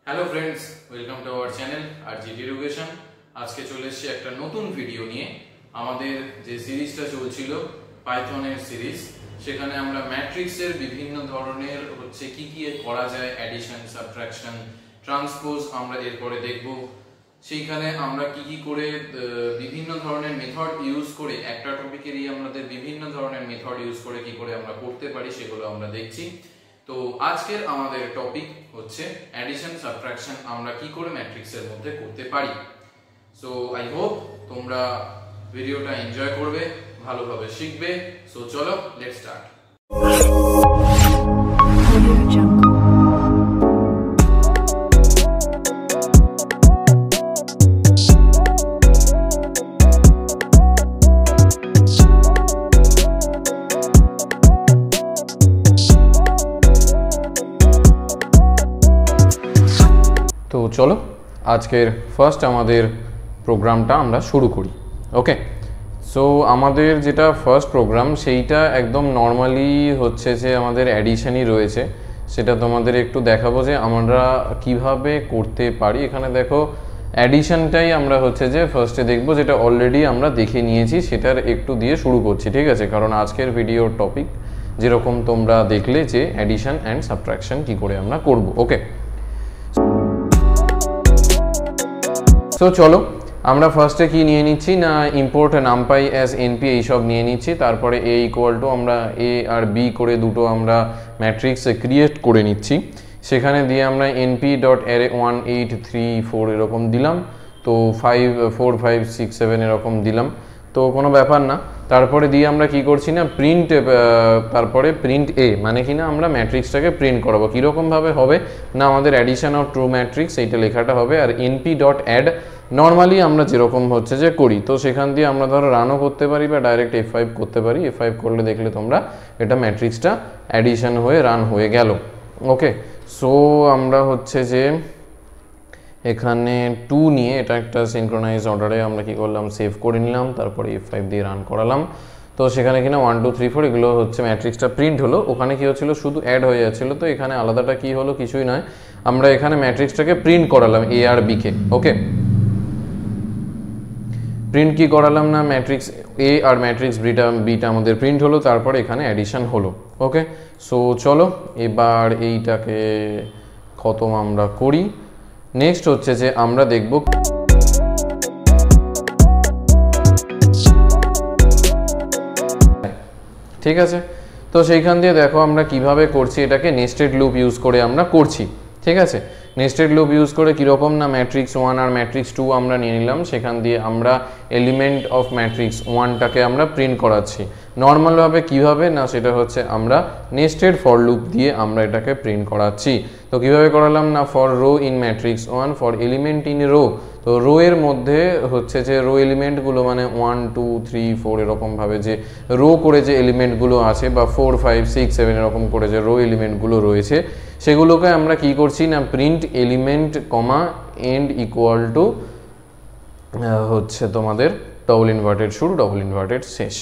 Hello friends, welcome to our channel RGT education. আজকে চলে এসেছি একটা নতুন ভিডিও নিয়ে। আমাদের যে সিরিজটা চলছিল পাইথনের সিরিজ, সেখানে আমরা ম্যাট্রিক্সের বিভিন্ন ধরনের কি কি করা যায়, অ্যাডিশন, সাবট্রাকশন, ট্রান্সপোজ আমরা এরপরে দেখব। সেইখানে আমরা কি কি করে বিভিন্ন ধরনের মেথড ইউজ করে একটা টপিকেরই আমাদের বিভিন্ন ধরনের মেথড ইউজ করে কি করে আমরা করতে পারি সেগুলো আমরা দেখছি। তো আজকের আমাদের টপিক হচ্ছে অ্যাডিশন সাবট্রাকশন আমরা কি করে ম্যাট্রিক্সের মধ্যে করতে পারি। সো আই হোপ তোমরা ভিডিওটা এনজয় করবে, ভালোভাবে শিখবে। সো চলো লেটস স্টার্ট। তো চলো আজকের ফার্স্ট আমাদের প্রোগ্রামটা আমরা শুরু করি। ওকে, সো আমাদের যেটা ফার্স্ট প্রোগ্রাম সেইটা একদম নর্মালি হচ্ছে যে আমাদের অ্যাডিশনই রয়েছে। সেটা তোমাদের একটু দেখাবো যে আমরা কিভাবে করতে পারি। এখানে দেখো অ্যাডিশনটাই আমরা হচ্ছে যে ফার্স্টে দেখবো, যেটা অলরেডি আমরা দেখে নিয়েছি, সেটার একটু দিয়ে শুরু করছি, ঠিক আছে? কারণ আজকের ভিডিওর টপিক যেরকম তোমরা দেখলে যে অ্যাডিশন অ্যান্ড সাবট্রাকশন কি করে আমরা করব। ওকে, তো চলো আমরা ফার্স্টে কি নিয়ে নিচ্ছি না, ইম্পোর্ট নামপাই অ্যাজ এনপি এইসব নিয়ে নিচ্ছি। তারপরে এ ইকুয়াল টু আমরা এ আর বি করে দুটো আমরা ম্যাট্রিক্স ক্রিয়েট করে নিচ্ছি। সেখানে দিয়ে আমরা এনপি ডট অ্যারে 1 8 3 4 এরকম দিলাম। তো 5 4 5 6 7 এরকম দিলাম, তো কোনো ব্যাপার না। তারপরে দিয়ে আমরা কি করছি না, প্রিন্ট, তারপরে প্রিন্ট এ মানে কি না আমরা ম্যাট্রিক্সটাকে প্রিন্ট করাবো। কীরকমভাবে হবে না, আমাদের অ্যাডিশন অফ ট্রু ম্যাট্রিক্স এইটা লেখাটা হবে। আর এনপি ডট অ্যাড নর্মালি আমরা যেরকম হচ্ছে যে করি, তো সেখান দিয়ে আমরা ধরো রানও করতে পারি বা ডাইরেক্ট F5 করতে পারি। F5 করলে দেখলে তোমরা এটা ম্যাট্রিক্সটা অ্যাডিশন হয়ে রান হয়ে গেল। ওকে, সো আমরা হচ্ছে যে এখানে 2 নিয়ে এটা একটা সিনক্রোনাইজ অর্ডারে আমরা কি করলাম, সেভ করে নিলাম। তারপরে F5 দিয়ে রান করালাম। তো সেখানে কিনা 1 2 3 4 এগুলো হচ্ছে ম্যাট্রিক্সটা প্রিন্ট হলো। ওখানে কি হচ্ছিল, শুধু অ্যাড হয়ে যাচ্ছিলো। তো এখানে আলাদাটা কি হলো, কিছুই নয়, আমরা এখানে ম্যাট্রিক্সটাকে প্রিন্ট করালাম এ আর বি কে। ওকে, প্রিন্ট কি করালাম না, ম্যাট্রিক্স এ আর ম্যাট্রিক্স বিটা আমাদের প্রিন্ট হলো। তারপরে এখানে অ্যাডিশন হলো। ওকে, সো চলো এবার এইটাকে খতম আমরা করি। নেক্সট হচ্ছে যে আমরা দেখব ঠিক আছে। তো সেইখান দিয়ে দেখো আমরা কিভাবে করছি, এটাকে নেস্টেড লুপ ইউজ করে আমরা করছি, ঠিক আছে? নেস্টেড লুপ ইউজ করে কীরকম না, ম্যাট্রিক্স 1 আর ম্যাট্রিক্স 2 আমরা নিয়ে নিলাম। সেখান দিয়ে আমরা এলিমেন্ট অফ ম্যাট্রিক্স 1টাকে আমরা প্রিন্ট করাচ্ছি। নর্মালভাবে কীভাবে না, সেটা হচ্ছে আমরা নেস্টেড ফর লুপ দিয়ে আমরা এটাকে প্রিন্ট করাচ্ছি। তো কীভাবে করালাম না, for rho in matrix 1 for element in rho. তো রো এর মধ্যে হচ্ছে যে রো এলিমেন্টগুলো মানে 1 2 3 4 এরকমভাবে যে রো করে যে এলিমেন্টগুলো আছে, বা 4 5 6 7 এরকম করে যে রো এলিমেন্টগুলো রয়েছে, সেগুলোকে আমরা কি করছি না, print element comma end equal to হচ্ছে তোমাদের ডবল ইনভার্টেড শুরু ডবল ইনভার্টেড শেষ।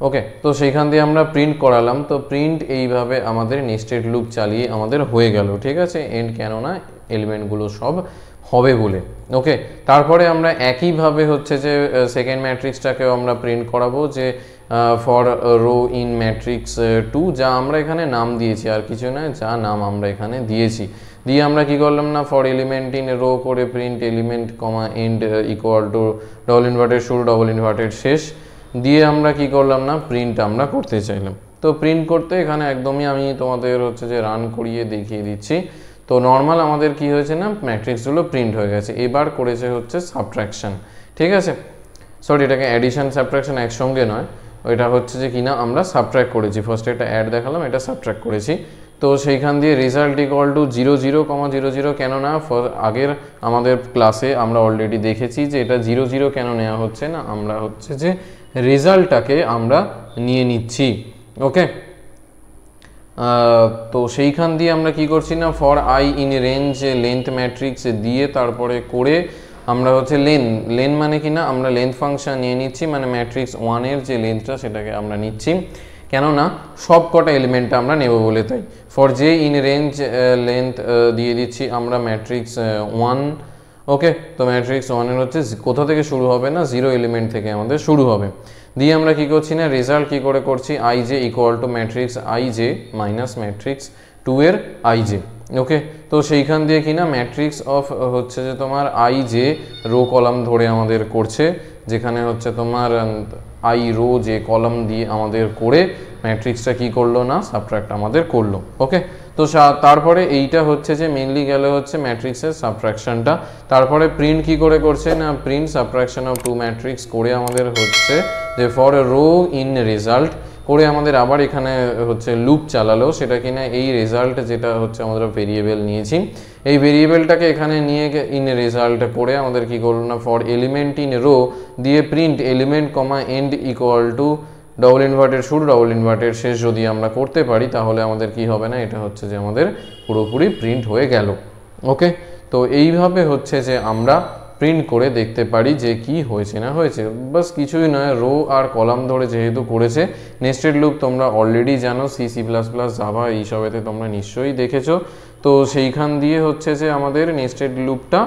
ওকে, তো সেইখান দিয়ে আমরা প্রিন্ট করালাম। তো প্রিন্ট এইভাবে আমাদের নেস্টেড লুপ চালিয়ে আমাদের হয়ে গেল, ঠিক আছে? এন্ড কেননা এলিমেন্টগুলো সব হবে বলে। ওকে, তারপরে আমরা একইভাবে হচ্ছে যে সেকেন্ড ম্যাট্রিক্সটাকেও আমরা প্রিন্ট করাবো, যে ফর রো ইন ম্যাট্রিক্স 2, যা আমরা এখানে নাম দিয়েছি, আর কিছু নয়, যা নাম আমরা এখানে দিয়েছি। দিয়ে আমরা কি করলাম না, ফর এলিমেন্ট ইন রো করে print element comma end equal to double inverted শুরু ডবল ইনভার্টেড শেষ দিয়ে আমরা কি করলাম না, প্রিন্ট আমরা করতে চাইলাম। তো প্রিন্ট করতে এখানে একদমই আমি তোমাদের হচ্ছে যে রান করিয়ে দেখিয়ে দিচ্ছি। তো নর্মাল আমাদের কি হয়েছে না, ম্যাট্রিক্সগুলো প্রিন্ট হয়ে গেছে। এবার করেছে হচ্ছে সাবট্রাকশন, ঠিক আছে? সরি, এটাকে অ্যাডিশন সাবট্রাকশন একসঙ্গে নয়, ওইটা হচ্ছে যে কিনা আমরা সাবট্র্যাক্ট করেছি। ফার্স্টে একটা অ্যাড দেখালাম, এটা সাবট্র্যাক্ট করেছি। তো সেইখান দিয়ে রেজাল্ট ইকুয়াল টু 0 0, 0 0, কেননা আগের আমাদের ক্লাসে আমরা অলরেডি দেখেছি যে এটা 0 0 কেন নেওয়া হচ্ছে না, আমরা হচ্ছে যে রেজাল্টটাকে আমরা নিয়ে নিচ্ছি। ওকে, তো সেইখান দিয়ে আমরা কি করছি না, for I in range length matrix দিয়ে তারপরে করে আমরা হচ্ছে লেন মানে কি না, আমরা লেন্থ ফাংশন নিয়ে নিচ্ছি, মানে ম্যাট্রিক্স 1 এর যে লেন্থটা সেটাকে আমরা নিচ্ছি। কেননা সব কটা এলিমেন্ট আমরা নেব বলে তাই। For J in range length দিয়ে দিচ্ছি আমরা ম্যাট্রিক্স 1। ওকে, তো ম্যাট্রিক্স 1 এর হচ্ছে কোথা থেকে শুরু হবে না, 0 এলিমেন্ট থেকে আমাদের শুরু হবে। দিয়ে আমরা কি করছি না, রেজাল্ট কি করে করছি, I J equal to matrix I J minus matrix 2 এর আই জে। ওকে, তো সেইখান দিয়ে কি না ম্যাট্রিক্স অফ হচ্ছে যে তোমার আই জে রো কলাম ধরে আমাদের করছে, যেখানে হচ্ছে তোমার আই রো যে কলাম দিয়ে আমাদের করে ম্যাট্রিক্সটা কি করলো না সাবট্রাক্ট আমাদের করলো। ওকে, তো তারপরে এইটা হচ্ছে যে মেইনলি গেল হচ্ছে ম্যাট্রিক্সের সাবট্রাকশনটা। তারপরে প্রিন্ট কি করে করছে না, প্রিন্ট সাবট্রাকশন অফ 2 ম্যাট্রিক্স করে আমাদের হচ্ছে যে ফর রো ইন রেজাল্ট করে আমাদের আবার এখানে হচ্ছে লুপ চালালো, সেটা কিনা এই রেজাল্ট যেটা হচ্ছে আমরা ভেরিয়েবল নিয়েছি, এই ভেরিয়েবলটাকে এখানে নিয়ে ইন রেজাল্ট করে আমাদের কি করলো না, ফর এলিমেন্ট ইন রো দিয়ে print element comma end equal to double inverted শুরু ডবল ইনভার্টেড শেষ যদি আমরা করতে পারি তাহলে আমাদের কি হবে না, এটা হচ্ছে যে আমাদের পুরোপুরি প্রিন্ট হয়ে গেল। ওকে, তো এইভাবে হচ্ছে যে আমরা প্রিন্ট করে দেখতে পারি যে কি হয়েছে না হয়েছে, বাস কিছুই নয়। রো আর কলাম ধরে যেহেতু করেছে, নেস্টেড লুপ তোমরা অলরেডি জানো, সি++, জাভা এইসবেতে তোমরা নিশ্চয়ই দেখেছো। তো সেইখান দিয়ে হচ্ছে যে আমাদের নেস্টেড লুপটা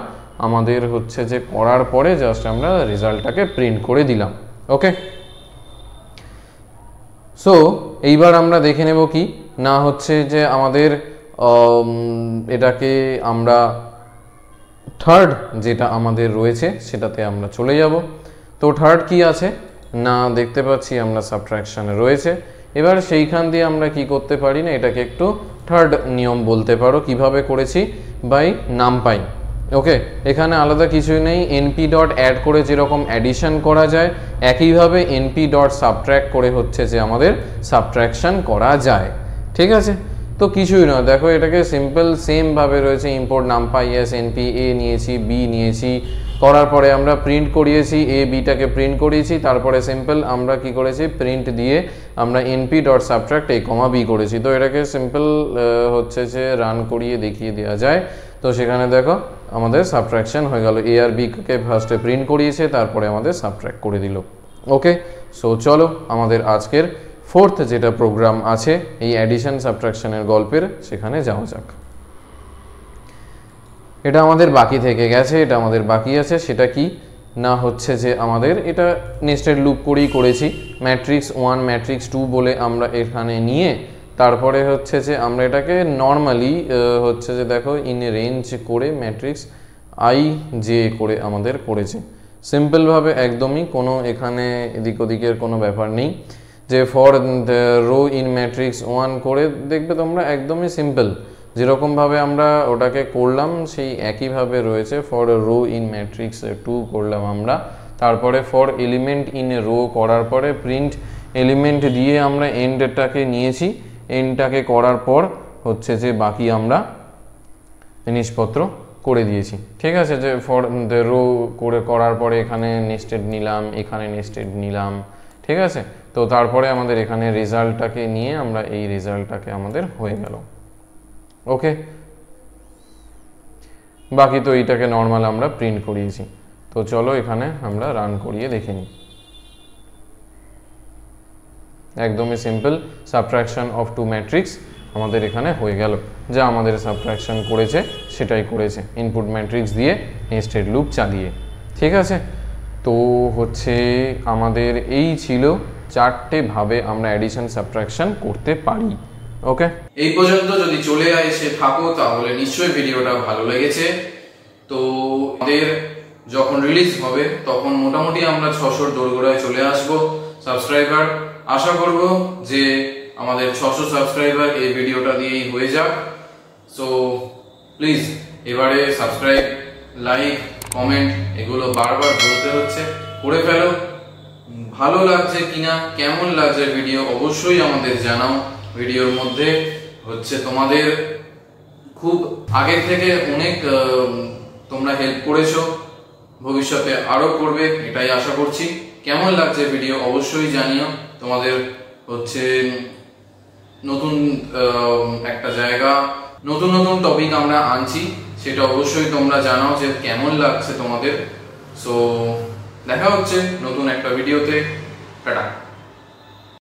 আমাদের হচ্ছে যে করার পরে জাস্ট আমরা রেজাল্টটাকে প্রিন্ট করে দিলাম। ওকে, সো এইবার আমরা দেখে নেব কি না হচ্ছে যে আমাদের এটাকে আমরা থার্ড যেটা আমাদের রয়েছে সেটাতে আমরা চলে যাব। তো থার্ড কি আছে না, দেখতে পাচ্ছি আমরা সাবট্রাকশনে রয়েছে। এবার সেইখান দিয়ে আমরা কি করতে পারি না, এটাকে একটু থার্ড নিয়ম বলতে পারো। কিভাবে করেছি, বাই নামপাই। ওকে, এখানে আলাদা কিছুই নেই, এনপি ডট অ্যাড করে যেরকম অ্যাডিশন করা যায় একইভাবে এনপি ডট সাবট্র্যাক্ট করে হচ্ছে যে আমাদের সাবট্রাকশন করা যায়। ঠিক আছে, তো কিছুই নয়, দেখো এটাকে সিম্পল সেমভাবে রয়েছে, ইম্পোর্ট নামপাই এস এনপি এ নিয়েছি বি নিয়েছি, করার পরে আমরা প্রিন্ট করিয়েছি এ বিটাকে প্রিন্ট করিয়েছি, তারপরে সিম্পল আমরা কি করেছি প্রিন্ট দিয়ে আমরা এনপি ডট সাবট্রাক্ট এ কমা বি করেছি। তো এটাকে সিম্পল হচ্ছে যে রান করিয়ে দেখিয়ে দেওয়া যায়। তো সেখানে দেখো আমাদের সাবট্রাকশন হয়ে গেল, এ আর বিকে ফার্স্টে প্রিন্ট করিয়েছে তারপরে আমাদের সাবট্রাক্ট করে দিল। ওকে, সো চলো আমাদের আজকের ফোর্থ যেটা প্রোগ্রাম আছে এই অ্যাডিশন সাবট্রাকশনের গল্পের, সেখানে যাওয়া যাক। এটা আমাদের বাকি থেকে গেছে, এটা আমাদের বাকি আছে, সেটা কি না হচ্ছে যে আমাদের এটা নেস্টেড লুপ করেই করেছি। ম্যাট্রিক্স 1 ম্যাট্রিক্স 2 বলে আমরা এখানে নিয়ে তারপরে হচ্ছে যে আমরা এটাকে নর্মালি হচ্ছে যে দেখো ইন রেঞ্জ করে ম্যাট্রিক্স আই জে করে আমাদের করেছে সিম্পলভাবে, একদমই কোনো এখানে এদিক ওদিকের কোনো ব্যাপার নেই। যে ফর রো ইন ম্যাট্রিক্স 1 করে দেখবে তোমরা একদমই সিম্পল, যেরকমভাবে আমরা ওটাকে করলাম সেই একইভাবে রয়েছে। ফর রো ইন ম্যাট্রিক্স 2 করলাম আমরা, তারপরে ফর এলিমেন্ট ইন রো করার পরে প্রিন্ট এলিমেন্ট দিয়ে আমরা এন্ডটাকে নিয়েছি, এন্ডটাকে করার পর হচ্ছে যে বাকি আমরা জিনিসপত্র করে দিয়েছি। ঠিক আছে, যে ফর রো করে করার পরে এখানে নেস্টেড নিলাম, এখানে নেস্টেড নিলাম। ঠিক আছে, তো তারপরে আমাদের এখানে রেজাল্টটাকে নিয়ে আমরা এই রেজাল্টটাকে আমাদের হয়ে গেল। ওকে, বাকি তো এইটাকে নর্মাল আমরা প্রিন্ট করিয়েছি। তো চলো এখানে আমরা রান করিয়ে দেখে নিই। একদমই সিম্পল, সাবট্রাকশন অফ 2 ম্যাট্রিক্স আমাদের এখানে হয়ে গেল, যা আমাদের সাবট্রাকশন করেছে সেটাই করেছে ইনপুট ম্যাট্রিক্স দিয়ে নেস্টেড লুপ চালিয়ে। ঠিক আছে, তো হচ্ছে আমাদের এই ছিল 4টে ভাবে আমরা অ্যাডিশন সাবট্রাকশন করতে পারি। ওকে, এই পর্যন্ত যদি চলে এসে থাকো তাহলে নিশ্চয়ই ভিডিওটা ভালো লেগেছে। তো আমাদের যখন রিলিজ হবে তখন মোটামুটি আমরা 600 দোরগোড়ায় চলে আসবো সাবস্ক্রাইবার। আশা করব যে আমাদের 600 সাবস্ক্রাইবার এই ভিডিওটা দিয়েই হয়ে যাক। সো প্লিজ এবারে সাবস্ক্রাইব, লাইক, কমেন্ট এগুলো বারবার বলতে হচ্ছে, করে ফেলো। ভালো লাগছে কিনা, কেমন লাগছে ভিডিও অবশ্যই আমাদের জানাও। ভিডিওর মধ্যে হচ্ছে তোমাদের খুব আগে থেকে অনেক তোমরা হেল্প করেছো, ভবিষ্যতে আরো করবে এটাই আশা করছি। কেমন লাগছে ভিডিও অবশ্যই জানিও। তোমাদের হচ্ছে নতুন একটা জায়গা, নতুন নতুন টপিক আমরা আনছি, সেটা অবশ্যই তোমরা জানাও যে কেমন লাগছে তোমাদের। সো দেখা হচ্ছে নতুন একটা ভিডিওতে। টাটা।